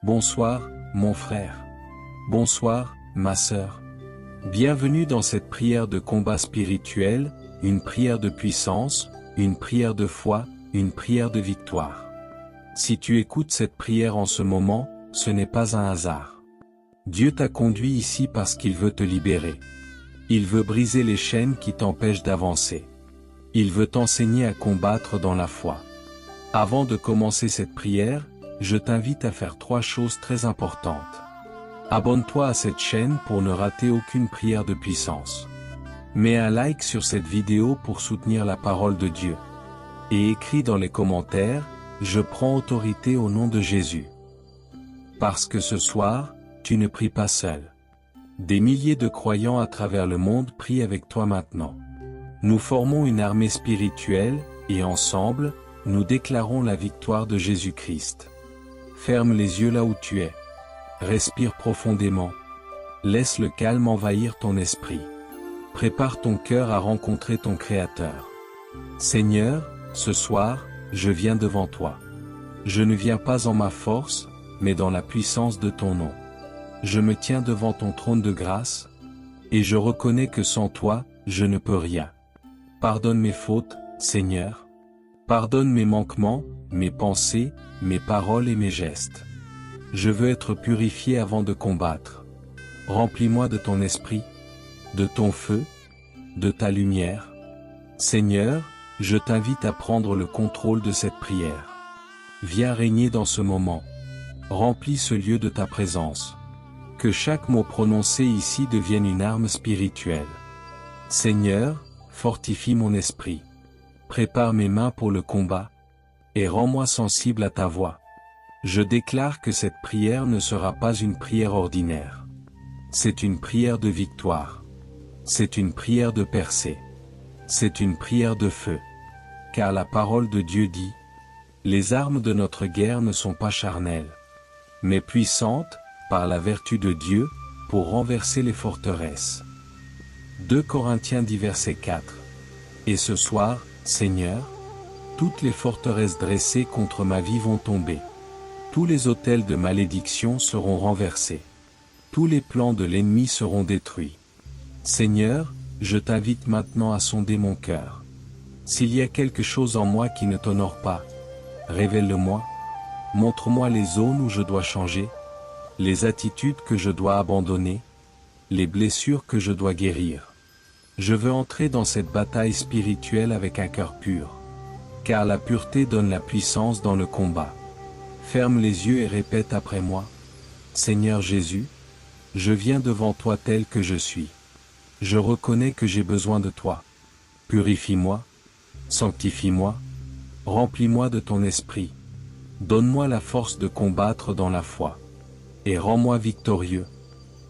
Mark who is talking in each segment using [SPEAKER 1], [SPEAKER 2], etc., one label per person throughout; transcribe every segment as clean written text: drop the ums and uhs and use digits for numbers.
[SPEAKER 1] Bonsoir, mon frère. Bonsoir, ma sœur. Bienvenue dans cette prière de combat spirituel, une prière de puissance, une prière de foi, une prière de victoire. Si tu écoutes cette prière en ce moment, ce n'est pas un hasard. Dieu t'a conduit ici parce qu'il veut te libérer. Il veut briser les chaînes qui t'empêchent d'avancer. Il veut t'enseigner à combattre dans la foi. Avant de commencer cette prière, je t'invite à faire 3 choses très importantes. Abonne-toi à cette chaîne pour ne rater aucune prière de puissance. Mets un like sur cette vidéo pour soutenir la parole de Dieu. Et écris dans les commentaires, je prends autorité au nom de Jésus. Parce que ce soir, tu ne pries pas seul. Des milliers de croyants à travers le monde prient avec toi maintenant. Nous formons une armée spirituelle, et ensemble, nous déclarons la victoire de Jésus-Christ. Ferme les yeux là où tu es. Respire profondément. Laisse le calme envahir ton esprit. Prépare ton cœur à rencontrer ton Créateur. Seigneur, ce soir, je viens devant toi. Je ne viens pas en ma force, mais dans la puissance de ton nom. Je me tiens devant ton trône de grâce, et je reconnais que sans toi, je ne peux rien. Pardonne mes fautes, Seigneur. Pardonne mes manquements, mes pensées, mes paroles et mes gestes. Je veux être purifié avant de combattre. Remplis-moi de ton esprit, de ton feu, de ta lumière. Seigneur, je t'invite à prendre le contrôle de cette prière. Viens régner dans ce moment. Remplis ce lieu de ta présence. Que chaque mot prononcé ici devienne une arme spirituelle. Seigneur, fortifie mon esprit. Prépare mes mains pour le combat, et rends-moi sensible à ta voix. Je déclare que cette prière ne sera pas une prière ordinaire. C'est une prière de victoire. C'est une prière de percée. C'est une prière de feu. Car la parole de Dieu dit, « Les armes de notre guerre ne sont pas charnelles, mais puissantes, par la vertu de Dieu, pour renverser les forteresses. » 2 Corinthiens 10 verset 4. Et ce soir, Seigneur, toutes les forteresses dressées contre ma vie vont tomber. Tous les autels de malédiction seront renversés. Tous les plans de l'ennemi seront détruits. Seigneur, je t'invite maintenant à sonder mon cœur. S'il y a quelque chose en moi qui ne t'honore pas, révèle-le-moi. Montre-moi les zones où je dois changer, les attitudes que je dois abandonner, les blessures que je dois guérir. Je veux entrer dans cette bataille spirituelle avec un cœur pur. Car la pureté donne la puissance dans le combat. Ferme les yeux et répète après moi. Seigneur Jésus, je viens devant toi tel que je suis. Je reconnais que j'ai besoin de toi. Purifie-moi, sanctifie-moi, remplis-moi de ton esprit. Donne-moi la force de combattre dans la foi. Et rends-moi victorieux.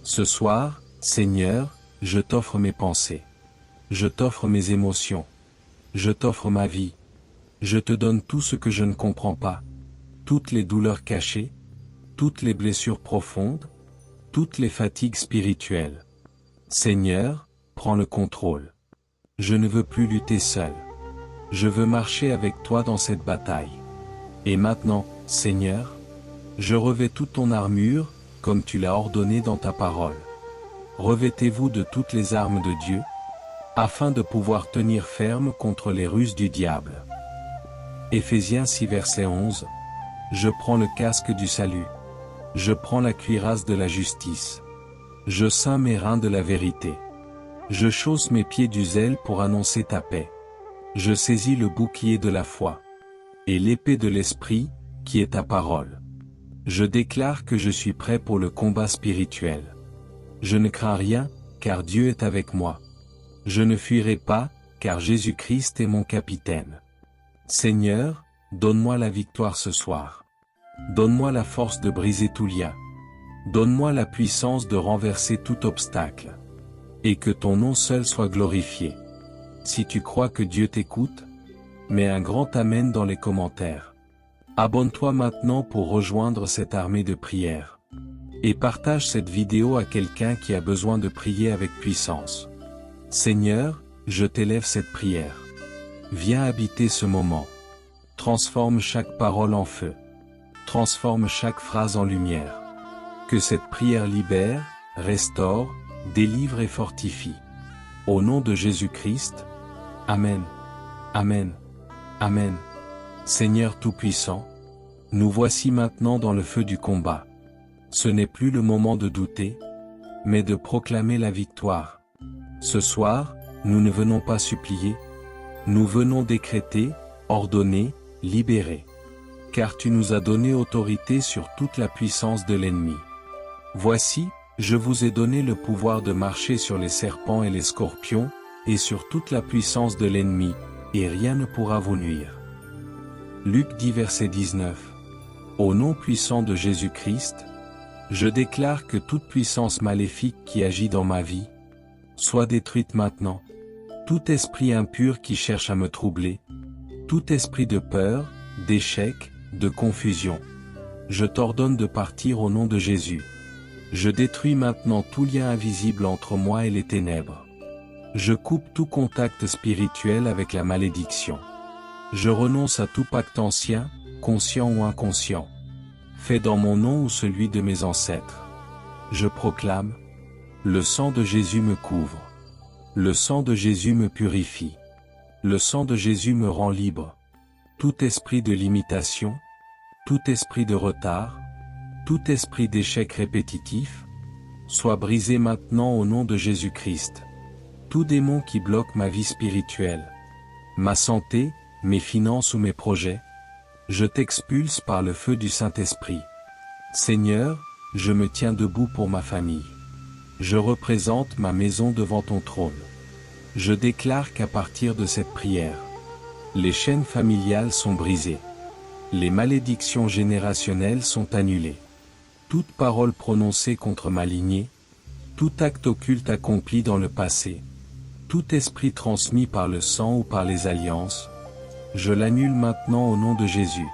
[SPEAKER 1] Ce soir, Seigneur, je t'offre mes pensées. Je t'offre mes émotions. Je t'offre ma vie. Je te donne tout ce que je ne comprends pas. Toutes les douleurs cachées, toutes les blessures profondes, toutes les fatigues spirituelles. Seigneur, prends le contrôle. Je ne veux plus lutter seul. Je veux marcher avec toi dans cette bataille. Et maintenant, Seigneur, je revêts toute ton armure, comme tu l'as ordonné dans ta parole. Revêtez-vous de toutes les armes de Dieu, afin de pouvoir tenir ferme contre les ruses du diable. Éphésiens 6 verset 11. Je prends le casque du salut. Je prends la cuirasse de la justice. Je ceins mes reins de la vérité. Je chausse mes pieds du zèle pour annoncer ta paix. Je saisis le bouclier de la foi. Et l'épée de l'esprit, qui est ta parole. Je déclare que je suis prêt pour le combat spirituel. Je ne crains rien, car Dieu est avec moi. Je ne fuirai pas, car Jésus-Christ est mon capitaine. Seigneur, donne-moi la victoire ce soir. Donne-moi la force de briser tout lien. Donne-moi la puissance de renverser tout obstacle. Et que ton nom seul soit glorifié. Si tu crois que Dieu t'écoute, mets un grand amen dans les commentaires. Abonne-toi maintenant pour rejoindre cette armée de prière. Et partage cette vidéo à quelqu'un qui a besoin de prier avec puissance. Seigneur, je t'élève cette prière. Viens habiter ce moment. Transforme chaque parole en feu. transforme chaque phrase en lumière. Que cette prière libère, restaure, délivre et fortifie. Au nom de Jésus-Christ. Amen. Amen. Amen. Seigneur Tout-Puissant, nous voici maintenant dans le feu du combat. Ce n'est plus le moment de douter, mais de proclamer la victoire. Ce soir, nous ne venons pas supplier, nous venons décréter, ordonner, libérer. Car tu nous as donné autorité sur toute la puissance de l'ennemi. Voici, je vous ai donné le pouvoir de marcher sur les serpents et les scorpions, et sur toute la puissance de l'ennemi, et rien ne pourra vous nuire. Luc 10 verset 19. Au nom puissant de Jésus-Christ, je déclare que toute puissance maléfique qui agit dans ma vie, soit détruite maintenant. Tout esprit impur qui cherche à me troubler, tout esprit de peur, d'échec, de confusion, je t'ordonne de partir au nom de Jésus. Je détruis maintenant tout lien invisible entre moi et les ténèbres. Je coupe tout contact spirituel avec la malédiction. Je renonce à tout pacte ancien, conscient ou inconscient, fait dans mon nom ou celui de mes ancêtres. Je proclame, le sang de Jésus me couvre. Le sang de Jésus me purifie. Le sang de Jésus me rend libre. Tout esprit de limitation, tout esprit de retard, tout esprit d'échec répétitif, soit brisé maintenant au nom de Jésus-Christ. Tout démon qui bloque ma vie spirituelle, ma santé, mes finances ou mes projets, je t'expulse par le feu du Saint-Esprit. Seigneur, je me tiens debout pour ma famille. Je représente ma maison devant ton trône. Je déclare qu'à partir de cette prière, les chaînes familiales sont brisées. Les malédictions générationnelles sont annulées. Toute parole prononcée contre ma lignée, tout acte occulte accompli dans le passé, tout esprit transmis par le sang ou par les alliances, je l'annule maintenant au nom de Jésus.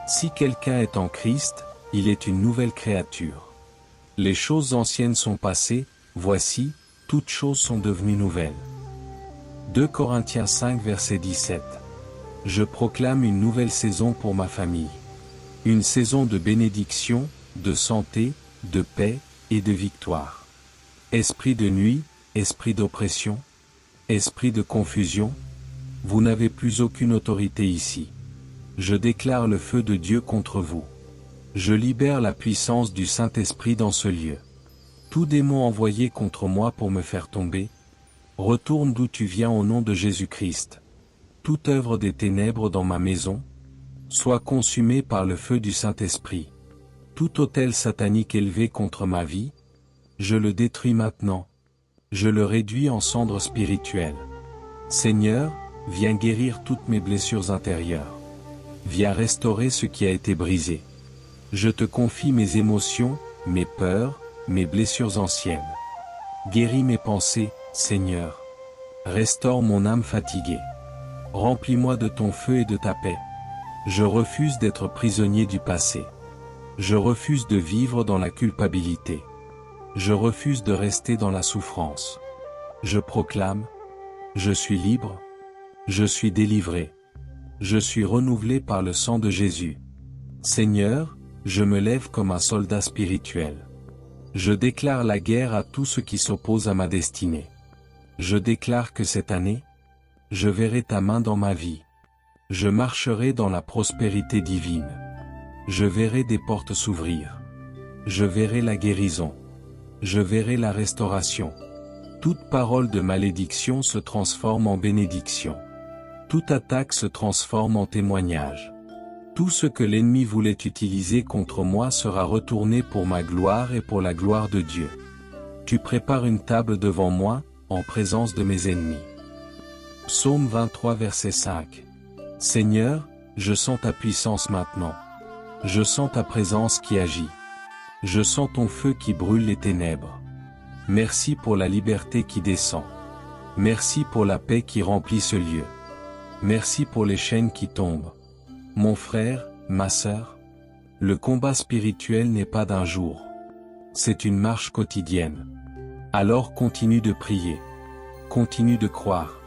[SPEAKER 1] Si quelqu'un est en Christ, il est une nouvelle créature. Les choses anciennes sont passées, voici, toutes choses sont devenues nouvelles. 2 Corinthiens 5 verset 17. Je proclame une nouvelle saison pour ma famille. Une saison de bénédiction, de santé, de paix, et de victoire. Esprit de nuit, esprit d'oppression, esprit de confusion, vous n'avez plus aucune autorité ici. Je déclare le feu de Dieu contre vous. Je libère la puissance du Saint-Esprit dans ce lieu. Tout démon envoyé contre moi pour me faire tomber, retourne d'où tu viens au nom de Jésus-Christ. Toute œuvre des ténèbres dans ma maison, soit consumée par le feu du Saint-Esprit. Tout autel satanique élevé contre ma vie, je le détruis maintenant. Je le réduis en cendres spirituelles. Seigneur, viens guérir toutes mes blessures intérieures. Viens restaurer ce qui a été brisé. Je te confie mes émotions, mes peurs, mes blessures anciennes. Guéris mes pensées, Seigneur. Restaure mon âme fatiguée. Remplis-moi de ton feu et de ta paix. Je refuse d'être prisonnier du passé. Je refuse de vivre dans la culpabilité. Je refuse de rester dans la souffrance. Je proclame, je suis libre, je suis délivré. Je suis renouvelé par le sang de Jésus. Seigneur, je me lève comme un soldat spirituel. Je déclare la guerre à tout ce qui s'oppose à ma destinée. Je déclare que cette année, je verrai ta main dans ma vie. Je marcherai dans la prospérité divine. Je verrai des portes s'ouvrir. Je verrai la guérison. Je verrai la restauration. Toute parole de malédiction se transforme en bénédiction. Toute attaque se transforme en témoignage. Tout ce que l'ennemi voulait utiliser contre moi sera retourné pour ma gloire et pour la gloire de Dieu. Tu prépares une table devant moi, en présence de mes ennemis. Psaume 23 verset 5. Seigneur, je sens ta puissance maintenant. Je sens ta présence qui agit. Je sens ton feu qui brûle les ténèbres. Merci pour la liberté qui descend. Merci pour la paix qui remplit ce lieu. Merci pour les chaînes qui tombent. Mon frère, ma sœur, le combat spirituel n'est pas d'un jour. C'est une marche quotidienne. Alors continue de prier. Continue de croire.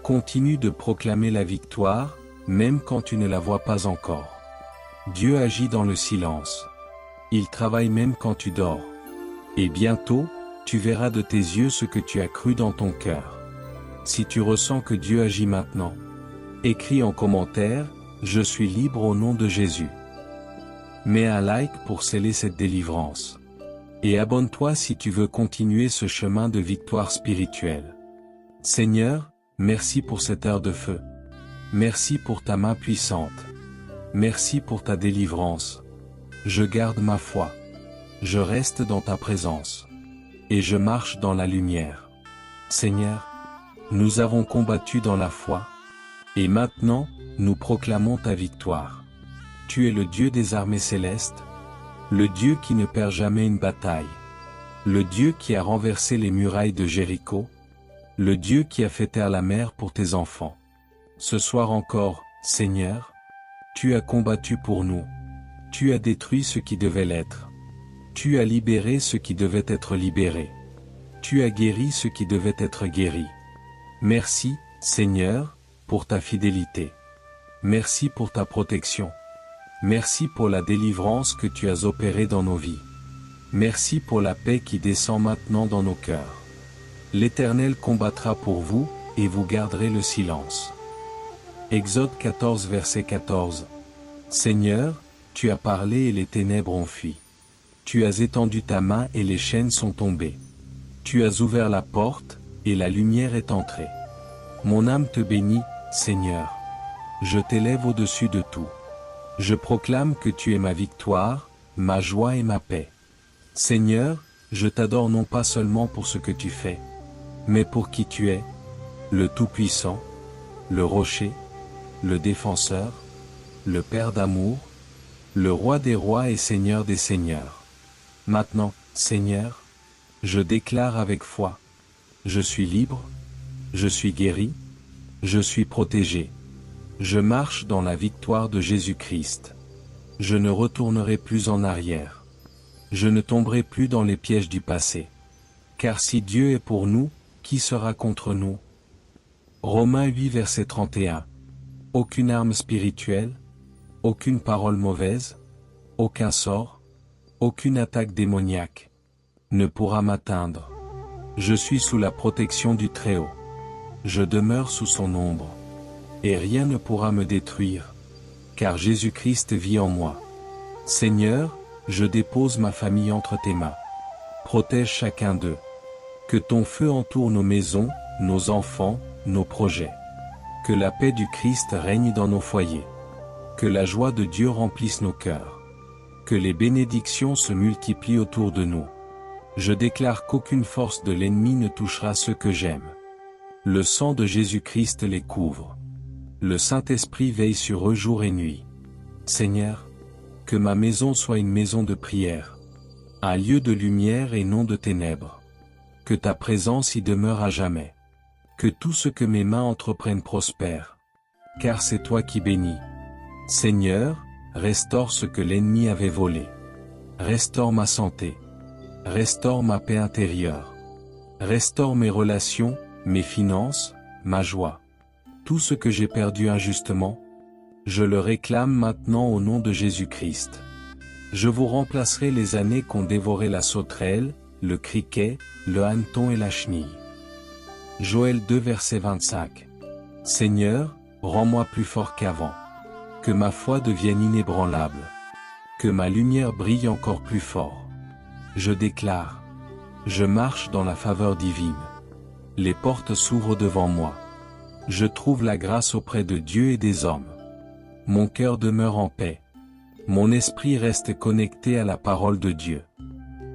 [SPEAKER 1] Continue de proclamer la victoire, même quand tu ne la vois pas encore. Dieu agit dans le silence. Il travaille même quand tu dors. Et bientôt, tu verras de tes yeux ce que tu as cru dans ton cœur. Si tu ressens que Dieu agit maintenant, écris en commentaire « Je suis libre au nom de Jésus ». Mets un like pour sceller cette délivrance. Et abonne-toi si tu veux continuer ce chemin de victoire spirituelle. Seigneur, merci pour cette heure de feu. Merci pour ta main puissante. Merci pour ta délivrance. Je garde ma foi. Je reste dans ta présence. Et je marche dans la lumière. Seigneur, nous avons combattu dans la foi. Et maintenant, nous proclamons ta victoire. Tu es le Dieu des armées célestes, le Dieu qui ne perd jamais une bataille, le Dieu qui a renversé les murailles de Jéricho, le Dieu qui a fait taire la mer pour tes enfants. Ce soir encore, Seigneur, tu as combattu pour nous. Tu as détruit ce qui devait l'être. Tu as libéré ce qui devait être libéré. Tu as guéri ce qui devait être guéri. Merci, Seigneur, pour ta fidélité. Merci pour ta protection. Merci pour la délivrance que tu as opérée dans nos vies. Merci pour la paix qui descend maintenant dans nos cœurs. L'Éternel combattra pour vous, et vous garderez le silence. Exode 14 verset 14. Seigneur, tu as parlé et les ténèbres ont fui. Tu as étendu ta main et les chaînes sont tombées. Tu as ouvert la porte, et la lumière est entrée. Mon âme te bénit, Seigneur. Je t'élève au-dessus de tout. Je proclame que tu es ma victoire, ma joie et ma paix. Seigneur, je t'adore non pas seulement pour ce que tu fais, mais pour qui tu es, le Tout-Puissant, le Rocher, le Défenseur, le Père d'amour, le Roi des rois et Seigneur des seigneurs. Maintenant, Seigneur, je déclare avec foi, je suis libre, je suis guéri, je suis protégé. Je marche dans la victoire de Jésus-Christ. Je ne retournerai plus en arrière. Je ne tomberai plus dans les pièges du passé. Car si Dieu est pour nous, qui sera contre nous? Romains 8 verset 31. Aucune arme spirituelle, aucune parole mauvaise, aucun sort, aucune attaque démoniaque ne pourra m'atteindre. Je suis sous la protection du Très-Haut. Je demeure sous son ombre. Et rien ne pourra me détruire, car Jésus-Christ vit en moi. Seigneur, je dépose ma famille entre tes mains. Protège chacun d'eux. Que ton feu entoure nos maisons, nos enfants, nos projets. Que la paix du Christ règne dans nos foyers. Que la joie de Dieu remplisse nos cœurs. Que les bénédictions se multiplient autour de nous. Je déclare qu'aucune force de l'ennemi ne touchera ceux que j'aime. Le sang de Jésus-Christ les couvre. Le Saint-Esprit veille sur eux jour et nuit. Seigneur, que ma maison soit une maison de prière, un lieu de lumière et non de ténèbres. Que ta présence y demeure à jamais. Que tout ce que mes mains entreprennent prospère. Car c'est toi qui bénis. Seigneur, restaure ce que l'ennemi avait volé. Restaure ma santé. Restaure ma paix intérieure. Restaure mes relations, mes finances, ma joie. Tout ce que j'ai perdu injustement, je le réclame maintenant au nom de Jésus-Christ. Je vous remplacerai les années qu'ont dévoré la sauterelle, le criquet, le hanneton et la chenille. Joël 2 verset 25. Seigneur, rends-moi plus fort qu'avant. Que ma foi devienne inébranlable. Que ma lumière brille encore plus fort. Je déclare. Je marche dans la faveur divine. Les portes s'ouvrent devant moi. Je trouve la grâce auprès de Dieu et des hommes. Mon cœur demeure en paix. Mon esprit reste connecté à la parole de Dieu.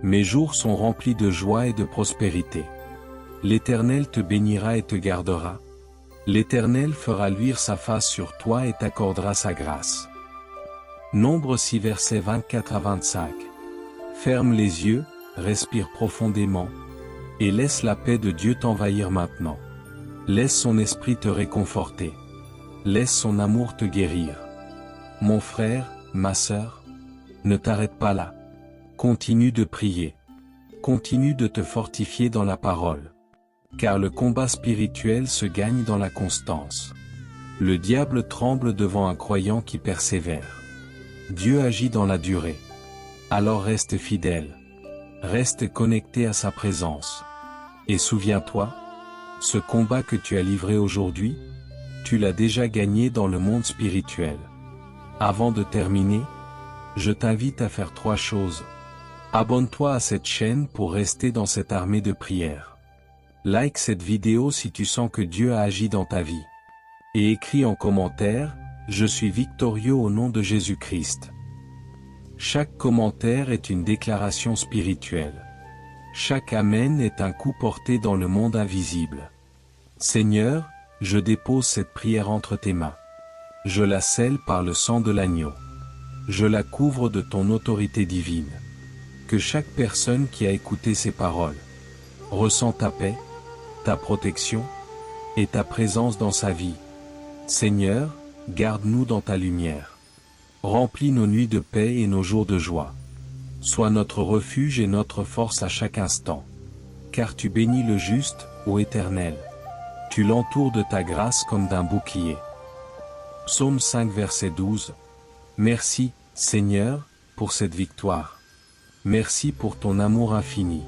[SPEAKER 1] Mes jours sont remplis de joie et de prospérité. L'Éternel te bénira et te gardera. L'Éternel fera luire sa face sur toi et t'accordera sa grâce. Nombre 6 versets 24 à 25. Ferme les yeux, respire profondément, et laisse la paix de Dieu t'envahir maintenant. Laisse son esprit te réconforter. Laisse son amour te guérir. Mon frère, ma sœur, ne t'arrête pas là. Continue de prier. Continue de te fortifier dans la parole. Car le combat spirituel se gagne dans la constance. Le diable tremble devant un croyant qui persévère. Dieu agit dans la durée. Alors reste fidèle. Reste connecté à sa présence. Et souviens-toi, ce combat que tu as livré aujourd'hui, tu l'as déjà gagné dans le monde spirituel. Avant de terminer, je t'invite à faire 3 choses. Abonne-toi à cette chaîne pour rester dans cette armée de prière. Like cette vidéo si tu sens que Dieu a agi dans ta vie. Et écris en commentaire, je suis victorieux au nom de Jésus-Christ. Chaque commentaire est une déclaration spirituelle. Chaque Amen est un coup porté dans le monde invisible. Seigneur, je dépose cette prière entre tes mains. Je la scelle par le sang de l'agneau. Je la couvre de ton autorité divine. Que chaque personne qui a écouté ces paroles ressent ta paix, ta protection et ta présence dans sa vie. Seigneur, garde-nous dans ta lumière. Remplis nos nuits de paix et nos jours de joie. Sois notre refuge et notre force à chaque instant. Car tu bénis le juste, ô Éternel. Tu l'entoures de ta grâce comme d'un bouclier. Psaume 5 verset 12. Merci, Seigneur, pour cette victoire. Merci pour ton amour infini.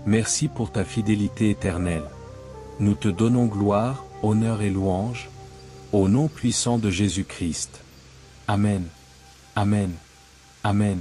[SPEAKER 1] Merci pour ta fidélité éternelle. Nous te donnons gloire, honneur et louange, au nom puissant de Jésus-Christ. Amen. Amen. Amen.